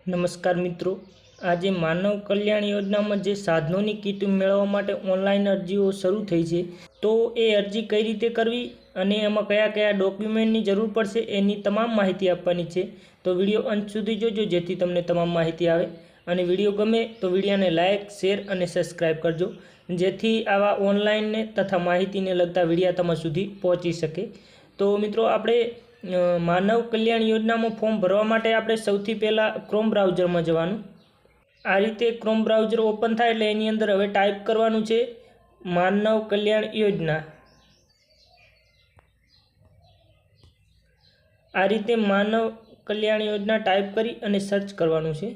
નમસ્કાર મિત્રો, આજે માનવ કલ્યાણ યોજનામાં જે સાધનોની કીટ મેળવવા માટે ઓનલાઈન અરજીઓ શરૂ થઈ છે, તો એ અરજી કઈ રીતે કરવી અને એમાં કયા કયા ડોક્યુમેન્ટની જરૂર પડશે એની તમામ માહિતી આપવાની છે. તો વિડીયો અંત સુધી જોજો જેથી તમને તમામ માહિતી આવે. અને વિડીયો ગમે તો વિડીયોને લાઇક, શેર અને સબસ્ક્રાઈબ કરજો, જેથી આવા ઓનલાઈનને તથા માહિતીને લગતા વિડીયો તમારા સુધી પહોંચી શકે. તો મિત્રો, આપણે માનવ કલ્યાણ યોજનામાં ફોર્મ ભરવા માટે આપણે સૌથી પહેલાં ક્રોમ બ્રાઉઝરમાં જવાનું. આ રીતે ક્રોમ બ્રાઉઝર ઓપન થાય એટલે એની અંદર હવે ટાઈપ કરવાનું છે માનવ કલ્યાણ યોજના. આ રીતે માનવ કલ્યાણ યોજના ટાઈપ કરી અને સર્ચ કરવાનું છે.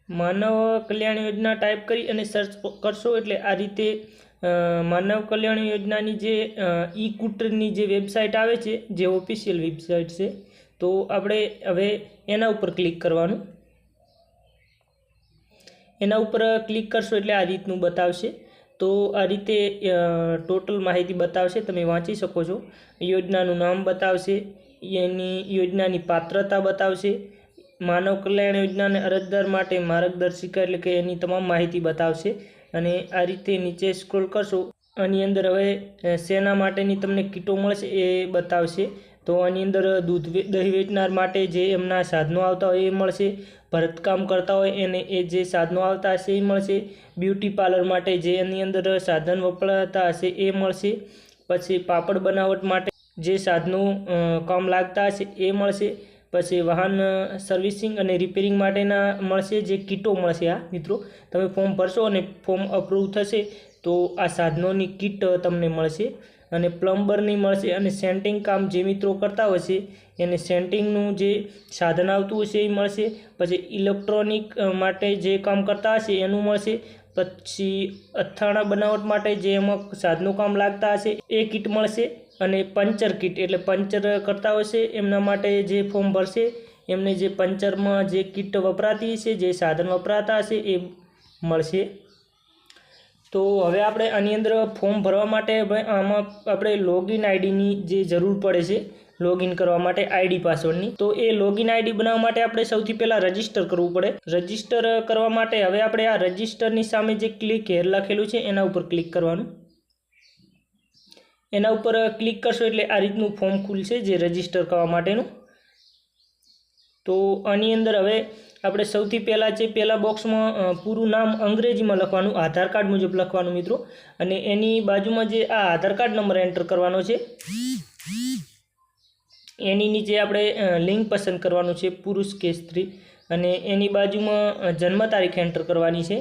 માનવ કલ્યાણ યોજના ટાઈપ કરી અને સર્ચ કરશો એટલે આ રીતે માનવ કલ્યાણ યોજનાની જે ઈ-કૂટની જે વેબસાઇટ આવે છે, જે ઓફિશિયલ વેબસાઇટ છે, તો આપણે હવે એના ઉપર ક્લિક કરવાનું. એના ઉપર ક્લિક કરશો એટલે આ રીતનું બતાવશે. તો આ રીતે ટોટલ માહિતી બતાવશે, તમે વાંચી શકો છો. યોજનાનું નામ બતાવશે, એની યોજનાની પાત્રતા બતાવશે, માનવ કલ્યાણ યોજનાને અરજદાર માટે માર્ગદર્શિકા એટલે કે એની તમામ માહિતી બતાવશે. અને આ રીતે નીચે સ્ક્રોલ કરશો, આની અંદર હવે શેના માટેની તમને કીટો મળશે એ બતાવશે. તો આની અંદર દહીં વેચનાર માટે જે એમના સાધનો આવતા હોય એ મળશે, ભરતકામ કરતા હોય એને એ જે સાધનો આવતા હશે એ મળશે, બ્યુટી પાર્લર માટે જે એની અંદર સાધન વપરાતા હશે એ મળશે, પછી પાપડ બનાવટ માટે જે સાધનો કામ લાગતા હશે એ મળશે, પછી વાહન સર્વિસિંગ અને રિપેરિંગ માટેના મળશે જે કીટો મળશે. આ મિત્રો, તમે ફોર્મ ભરશો અને ફોર્મ અપ્રૂવ થશે તો આ સાધનોની કીટ તમને મળશે. અને પ્લમ્બરની મળશે, અને સેન્ટિંગ કામ જે મિત્રો કરતા હશે એને સેન્ટિંગનું જે સાધન આવતું હશે એ મળશે. પછી ઇલેક્ટ્રોનિક માટે જે કામ કરતા હશે એનું મળશે. પછી અથાણા બનાવટ માટે જે એમાં સાધનો કામ લાગતા હશે એ કીટ મળશે. અને પંચર કીટ એટલે પંચર કરતા હશે એમના માટે જે ફોર્મ ભરશે એમને જે પંચરમાં જે કીટ વપરાતી હશે, જે સાધન વપરાતા હશે એ મળશે. તો હવે આપણે આની અંદર ફોર્મ ભરવા માટે આમાં આપણે લોગિન આઈડીની જે જરૂર પડે છે, લોગિન કરવા માટે આઈડી પાસવર્ડની. તો એ લોગિન આઈડી બનાવવા માટે આપણે સૌથી પહેલાં રજિસ્ટર કરવું પડે. રજિસ્ટર કરવા માટે હવે આપણે આ રજિસ્ટરની સામે જે ક્લિક હેર લખેલું છે એના ઉપર ક્લિક કરવાનું. એના ઉપર ક્લિક કરશો એટલે આ રીતનું ફોર્મ ખુલશે જે રજિસ્ટર કરવા માટેનું. તો આની અંદર હવે આપણે સૌથી પહેલાં છે પહેલા બોક્સમાં પૂરું નામ અંગ્રેજીમાં લખવાનું, આધાર કાર્ડ મુજબ લખવાનું મિત્રો. અને એની બાજુમાં જે આ આધાર કાર્ડ નંબર એન્ટર કરવાનો છે, એની નીચે આપણે લિંગ પસંદ કરવાનું છે, પુરુષ કે સ્ત્રી. અને એની બાજુમાં જન્મ તારીખ એન્ટર કરવાની છે.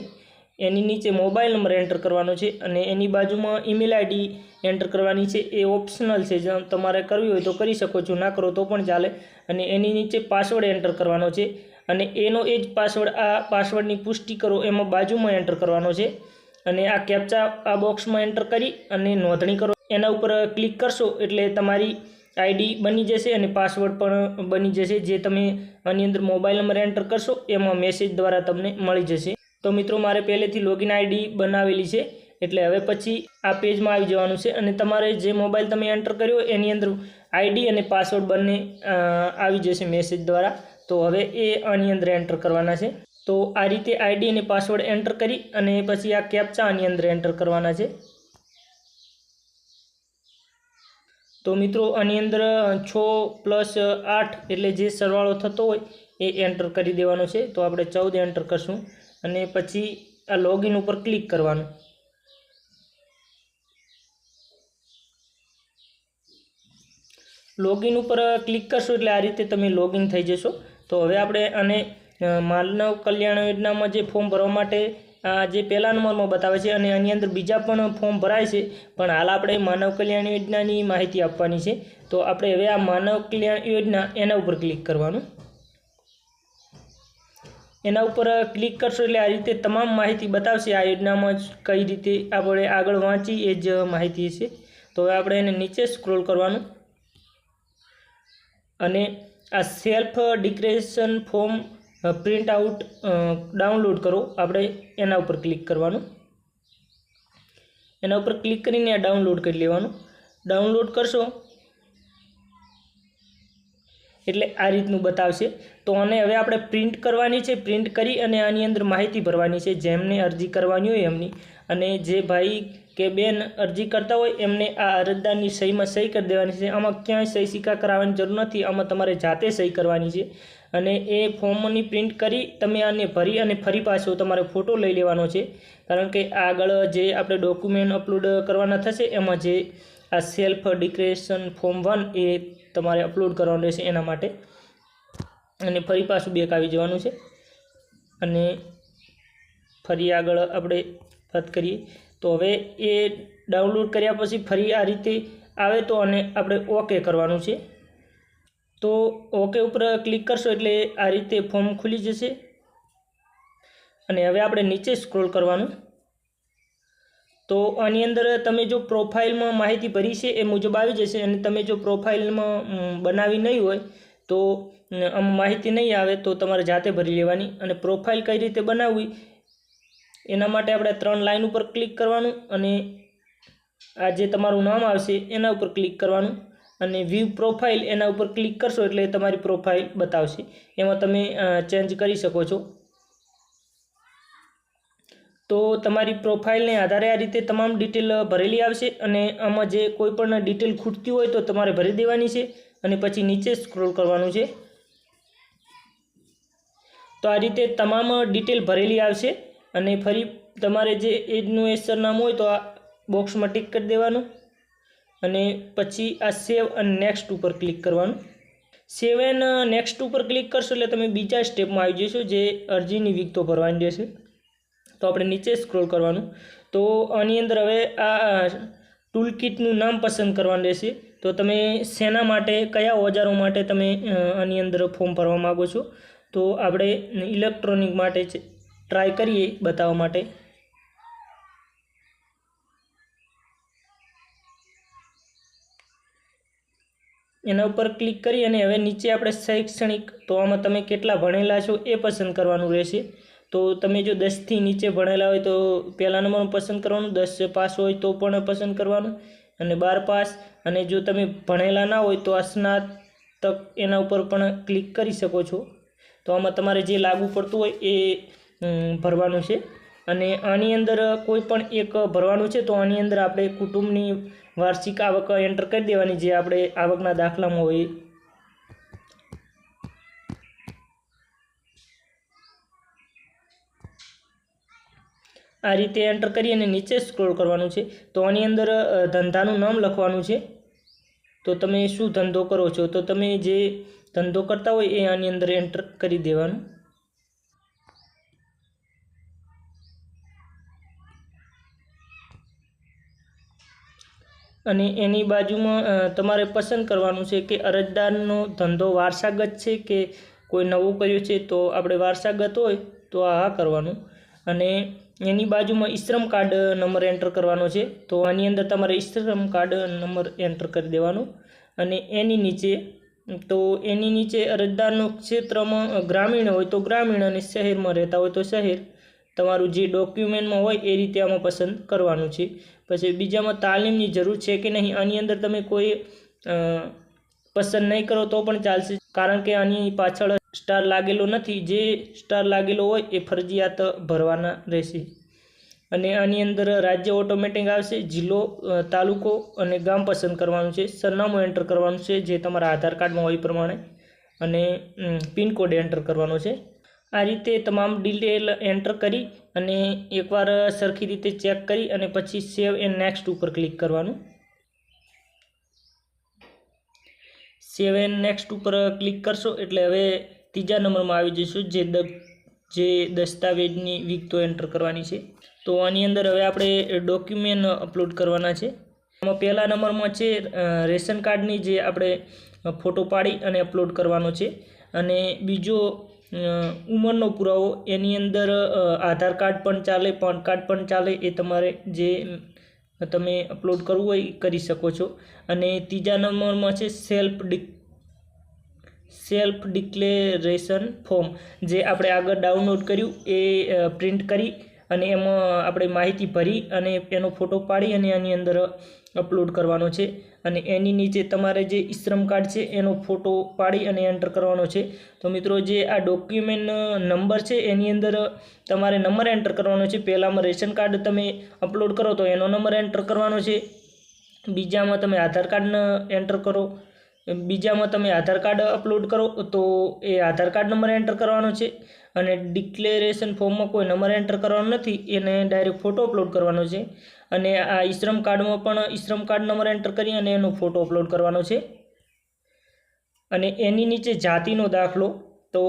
એની નીચે મોબાઈલ નંબર એન્ટર કરવાનો છે. અને એની બાજુમાં ઈમેલ આઈડી એન્ટર કરવાની છે. એ ઓપ્શનલ છે, જો તમારે કરવી હોય તો કરી શકો છો, ના કરો તો પણ ચાલે. અને એની નીચે પાસવર્ડ એન્ટર કરવાનો છે. અને એનો એ જ પાસવર્ડ, આ પાસવર્ડની પુષ્ટિ કરો એમાં બાજુમાં એન્ટર કરવાનો છે. અને આ કેપ્ચા આ બોક્સમાં એન્ટર કરી અને નોંધણી કરો. એના ઉપર ક્લિક કરશો એટલે તમારી આઈડી બની જશે અને પાસવર્ડ પણ બની જશે. જે તમે આની અંદર મોબાઈલ નંબર એન્ટર કરશો એમાં મેસેજ દ્વારા તમને મળી જશે. તો મિત્રો, મારે પહેલેથી લોગિન આઈડી બનાવેલી છે એટલે હવે પછી આ પેજમાં આવી જવાનું છે. અને તમારે જે મોબાઈલ તમે એન્ટર કર્યો એની અંદર આઈડી અને પાસવર્ડ બંને આવી જશે મેસેજ દ્વારા. તો હવે એ આની અંદર એન્ટર કરવાના છે. તો આ રીતે આઈડી અને પાસવર્ડ એન્ટર કરી અને પછી આ કેપ્ચા આની અંદર એન્ટર કરવાના છે. તો મિત્રો, આની અંદર 6 + 8 એટલે જે સરવાળો થતો હોય એ એન્ટર કરી દેવાનો છે. તો આપણે 14 એન્ટર કરશું અને પછી આ લોગિન ઉપર ક્લિક કરવાનું. લોગિન ઉપર ક્લિક કરશો એટલે આ રીતે તમે લોગિન થઈ જશો. તો હવે આપણે આને માનવ કલ્યાણ યોજનામાં જે ફોર્મ ભરવા માટે જે પહેલા નંબરમાં બતાવે છે અને આની અંદર બીજા પણ ફોર્મ ભરાય છે, પણ હાલ આપણે માનવ કલ્યાણ યોજનાની માહિતી આપવાની છે. તો આપણે હવે આ માનવ કલ્યાણ યોજના એના ઉપર ક્લિક કરવાનું. એના ઉપર ક્લિક કરશો એટલે આ રીતે તમામ માહિતી બતાવશે. આ યોજનામાં કઈ રીતે આપણે આગળ વાંચી એ જ માહિતી છે. તો હવે આપણે એને નીચે સ્ક્રોલ કરવાનું અને આ self declaration form print out download કરો, આપણે એના ઉપર ક્લિક કરવાનું. એના ઉપર ક્લિક કરીને આ ડાઉનલોડ કરી લેવાનું. ડાઉનલોડ કરશો એટલે આ રીતનું બતાવશે। તો આને હવે આપણે પ્રિન્ટ કરવાની છે। પ્રિન્ટ કરી અને આની અંદર માહિતી ભરવાની છે જેમને અરજી કરવાની હોય એમની। અને જે ભાઈ કે બેન અરજી કરતા હોય એમને આ અરજદારની સહીમાં સહી કરી દેવાની છે। આમાં ક્યાંય સહી સિક્કા કરાવવાની જરૂર નથી, આમાં તમારે જાતે સહી કરવાની છે। અને એ ફોર્મની પ્રિન્ટ કરી તમે આને ભરી અને ફરી પાછો તમારે ફોટો લઈ લેવાનો છે, કારણ કે આગળ જે આપણે ડોક્યુમેન્ટ અપલોડ કરવાના થશે એમાં જે આ સેલ્ફ ડિક્લેરેશન ફોર્મ 1 એ તમારે અપલોડ કરવાનું રહેશે એના માટે। અને ફરી પાછું બેક આવી જવાનું છે અને ફરી આગળ આપણે વાત કરીએ તો હવે એ ડાઉનલોડ કર્યા પછી ફરી આ રીતે આવે તો અને આપણે ઓકે કરવાનું છે। તો ઓકે ઉપર ક્લિક કરશો એટલે આ રીતે ફોર્મ ખુલી જશે। અને હવે આપણે નીચે સ્ક્રોલ કરવાનું। તો આની અંદર તમે જો પ્રોફાઇલમાં માહિતી ભરી છે એ મુજબ આવી જશે। અને તમે જો પ્રોફાઇલમાં બનાવી નહીં હોય તો આમાં માહિતી નહીં આવે તો તમારે જાતે ભરી લેવાની। અને પ્રોફાઇલ કઈ રીતે બનાવવી એના માટે આપણે 3 લાઈન ઉપર ક્લિક કરવાનું અને આ જે તમારું નામ આવશે એના ઉપર ક્લિક કરવાનું અને વ્યૂ પ્રોફાઇલ એના ઉપર ક્લિક કરશો એટલે તમારી પ્રોફાઇલ બતાવશે। એમાં તમે ચેન્જ કરી શકો છો। તો તમારી પ્રોફાઇલને આધારે આ રીતે તમામ ડિટેલ ભરેલી આવશે અને આમાં જે કોઈ પણ ડિટેલ ખૂટતી હોય તો તમારે ભરી દેવાની છે અને પછી નીચે સ્ક્રોલ કરવાનું છે। તો આ રીતે તમામ ડિટેલ ભરેલી આવશે અને ફરી તમારે જે એજનું એ સરનામું હોય તો આ બોક્સમાં ટિક કરી દેવાનું અને પછી આ સેવ અને નેક્સ્ટ ઉપર ક્લિક કરવાનું। સેવ એન્ડ નેક્સ્ટ ઉપર ક્લિક કરશો એટલે તમે બીજા સ્ટેપમાં આવી જશો જે અરજીની વિગતો ભરવાની રહેશે। તો આપણે નીચે સ્ક્રોલ કરવાનું। તો આની અંદર હવે આ ટૂલ કિટનું નામ પસંદ કરવાનું રહેશે। તો તમે શેના માટે કયા ઓજારો માટે તમે આની અંદર ફોર્મ ભરવા માગો છો, તો આપણે ઇલેક્ટ્રોનિક માટે ટ્રાય કરીએ બતાવવા માટે। એના ઉપર ક્લિક કરી અને હવે નીચે આપણે શૈક્ષણિક, તો આમાં તમે કેટલા ભણેલા છો એ પસંદ કરવાનું રહેશે। તો તમે જો 10 થી નીચે ભણેલા હોય તો પહેલા નંબરનું પસંદ કરવાનું, 10 પાસ હોય તો પણ પસંદ કરવાનું અને 12 પાસ। અને જો તમે ભણેલા ના હોય તો સ્નાતક એના ઉપર પણ ક્લિક કરી શકો છો। તો આમાં તમારે જે લાગુ પડતું હોય એ ભરવાનું છે। અને આની અંદર કોઈ પણ એક ભરવાનું છે। તો આની અંદર આપણે કુટુંબની વાર્ષિક આવક એન્ટર કરી દેવાની જે આપણે આવકના દાખલામાં હોય। આ રીતે એન્ટર કરી અને નીચે સ્ક્રોલ કરવાનું છે। તો આની અંદર ધંધાનું નામ લખવાનું છે। તો તમે શું ધંધો કરો છો તો તમે જે ધંધો કરતા હોય એ આની અંદર એન્ટર કરી દેવાનું। અને એની બાજુમાં તમારે પસંદ કરવાનું છે કે અરજદારનો ધંધો વારસાગત છે કે કોઈ નવો કર્યો છે। તો આપણે વારસાગત હોય તો આ કરવાનું અને એની બાજુમાં ઈશ્રમ કાર્ડ નંબર એન્ટર કરવાનો છે। તો આની અંદર તમારે ઈશ્રમ કાર્ડ નંબર એન્ટર કરી દેવાનો અને એની નીચે અરજદારનો ક્ષેત્રમાં ગ્રામીણ હોય તો ગ્રામીણ અને શહેરમાં રહેતા હોય તો શહેર, તમારું જે ડોક્યુમેન્ટમાં હોય એ રીતે આમાં પસંદ કરવાનું છે। પછી બીજામાં તાલીમની જરૂર છે કે નહીં, આની અંદર તમે કોઈ પસંદ નહીં કરો તો પણ ચાલશે, કારણ કે આની પાછળ સ્ટાર લાગેલો નથી। જે સ્ટાર લાગેલો હોય એ ફરજિયાત ભરવાના રહેશે। અને આની અંદર રાજ્ય ઓટોમેટિક આવશે, જિલ્લો, તાલુકો અને ગામ પસંદ કરવાનું છે। સરનામું એન્ટર કરવાનું છે જે તમારા આધાર કાર્ડમાં હોય પ્રમાણે અને પિનકોડ એન્ટર કરવાનો છે। આ રીતે તમામ ડિટેલ એન્ટર કરી અને એકવાર સરખી રીતે ચેક કરી અને પછી સેવ એન્ડ નેક્સ્ટ ઉપર ક્લિક કરવાનું। સેવ એન્ડ નેક્સ્ટ ઉપર ક્લિક કરશો એટલે હવે ત્રીજા નંબરમાં આવી જઈશું જે દસ્તાવેજની વિગતો એન્ટર કરવાની છે। તો આની અંદર હવે આપણે ડોક્યુમેન્ટ અપલોડ કરવાના છે। એમાં પહેલા નંબરમાં છે રેશન કાર્ડની જે આપણે ફોટો પાડી અને અપલોડ કરવાનો છે। અને બીજો ઉંમરનો પુરાવો, એની અંદર આધાર કાર્ડ પણ ચાલે, પાન કાર્ડ પણ ચાલે, એ તમારે જે તમે અપલોડ કરવું હોય એ કરી શકો છો। અને ત્રીજા નંબરમાં છે સેલ્ફ ડિક્લેરેશન ફોર્મ, જે આપણે આગળ ડાઉનલોડ કર્યું એ પ્રિન્ટ કરી અને એમાં આપણે માહિતી ભરી અને એનો ફોટો પાડી અને આની અંદર અપલોડ કરવાનો છે અને એની નીચે તમારે જે શ્રમ કાર્ડ છે એનો ફોટો પાડી અને એન્ટર કરવાનો છે। તો મિત્રો જે આ ડોક્યુમેન્ટ નંબર છે એની અંદર તમારે નંબર એન્ટર કરવાનો છે। પહેલામાં રેશન કાર્ડ તમે અપલોડ કરો તો એનો નંબર એન્ટર કરવાનો છે, બીજામાં તમે આધાર કાર્ડ એન્ટર કરો, બીજામાં તમે આધાર કાર્ડ અપલોડ કરો તો એ આધાર કાર્ડ નંબર એન્ટર કરવાનો છે અને ડિક્લેરેશન ફોર્મમાં કોઈ નંબર એન્ટર કરવાનો નથી, એને ડાયરેક્ટ ફોટો અપલોડ કરવાનો છે અને આ શ્રમ કાર્ડમાં પણ શ્રમ કાર્ડ નંબર એન્ટર કરી અને એનો ફોટો અપલોડ કરવાનો છે। અને એની નીચે જાતિનો દાખલો, તો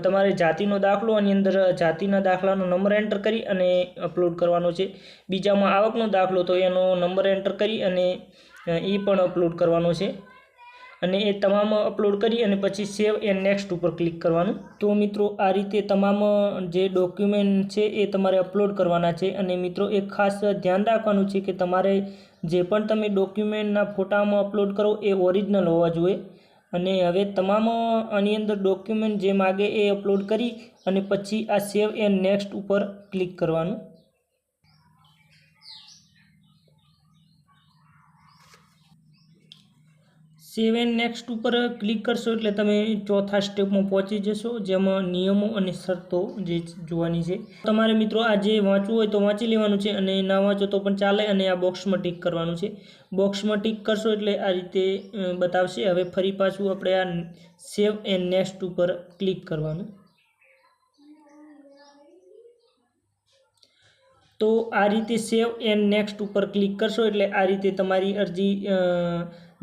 તમારે જાતિનો દાખલો આની અંદર જાતિના દાખલાનો નંબર એન્ટર કરી અને અપલોડ કરવાનો છે, બીજામાં આવકનો દાખલો તો એનો નંબર એન્ટર કરી અને એ પણ અપલોડ કરવાનો છે અને એ તમામ અપલોડ કરી અને પછી સેવ એન્ડ નેક્સ્ટ ઉપર ક્લિક કરવાનું। તો મિત્રો આ રીતે તમામ જે ડોક્યુમેન્ટ છે એ તમારે અપલોડ કરવાના છે અને મિત્રો એક ખાસ ધ્યાન રાખવાનું છે કે તમારે જે પણ તમે ડોક્યુમેન્ટના ફોટામાં અપલોડ કરો એ ઓરિજિનલ હોવા જોઈએ। અને હવે તમામ આની અંદર ડોક્યુમેન્ટ જે માગે એ અપલોડ કરી અને પછી આ સેવ એન્ડ નેક્સ્ટ ઉપર ક્લિક કરવાનું। સેવ એન્ડ નેક્સ્ટ ઉપર ક્લિક કરશો એટલે તમે ચોથા સ્ટેપમાં પહોંચી જશો, જેમાં નિયમો અને શરતો જે જોવાની છે। તમારે મિત્રો આ જે વાંચવું હોય તો વાંચી લેવાનું છે અને ના વાંચો તો પણ ચાલે અને આ બોક્સમાં ટિક કરવાનું છે। બોક્સમાં ટિક કરશો એટલે આ રીતે બતાવશે। હવે ફરી પાછું આપણે આ સેવ એન્ડ નેક્સ્ટ ઉપર ક્લિક કરવાનું। તો આ રીતે સેવ એન્ડ નેક્સ્ટ ઉપર ક્લિક કરશો એટલે આ રીતે તમારી અરજી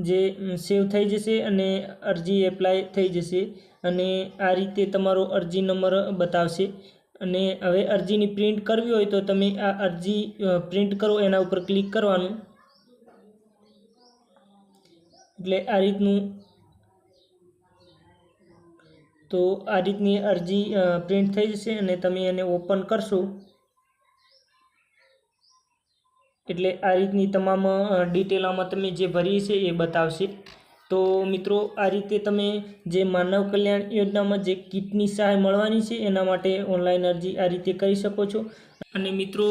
જે સેવ થઈ જશે અને અરજી એપ્લાય થઈ જશે અને આ રીતે તમારો અરજી નંબર બતાવશે। અને હવે અરજીની પ્રિન્ટ કરવી હોય તો તમે આ અરજી પ્રિન્ટ કરો એના ઉપર ક્લિક કરવાનું એટલે આ રીતનું, તો આ રીતની અરજી પ્રિન્ટ થઈ જશે અને તમે એને ઓપન કરશો એટલે આ રીતની તમામ ડિટેલ આમાં તમે જે ભરી છે એ બતાવશે। તો મિત્રો આ રીતે તમે જે માનવ કલ્યાણ યોજનામાં જે કીટની સહાય મળવાની છે એના માટે ઓનલાઈન અરજી આ રીતે કરી શકો છો। અને મિત્રો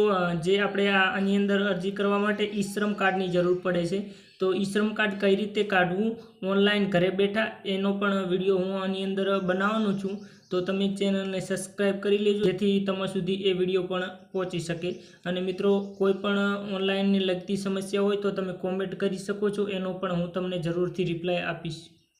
જે આપણે આની અંદર અરજી કરવા માટે ઈ શ્રમ કાર્ડની જરૂર પડે છે, તો ઈ શ્રમ કાર્ડ કઈ રીતે કાઢવું ઓનલાઈન ઘરે બેઠા એનો પણ વિડીયો હું આની અંદર બનાવવાનો છું। તો તમે ચેનલને સબસ્ક્રાઈબ કરી લેજો જેથી તમારા સુધી એ વિડીયો પણ પહોંચી શકે। અને મિત્રો કોઈ પણ ઓનલાઈનને લગતી સમસ્યા હોય તો તમે કોમેન્ટ કરી શકો છો, એનો પણ હું તમને જરૂરથી રિપ્લાય આપીશ।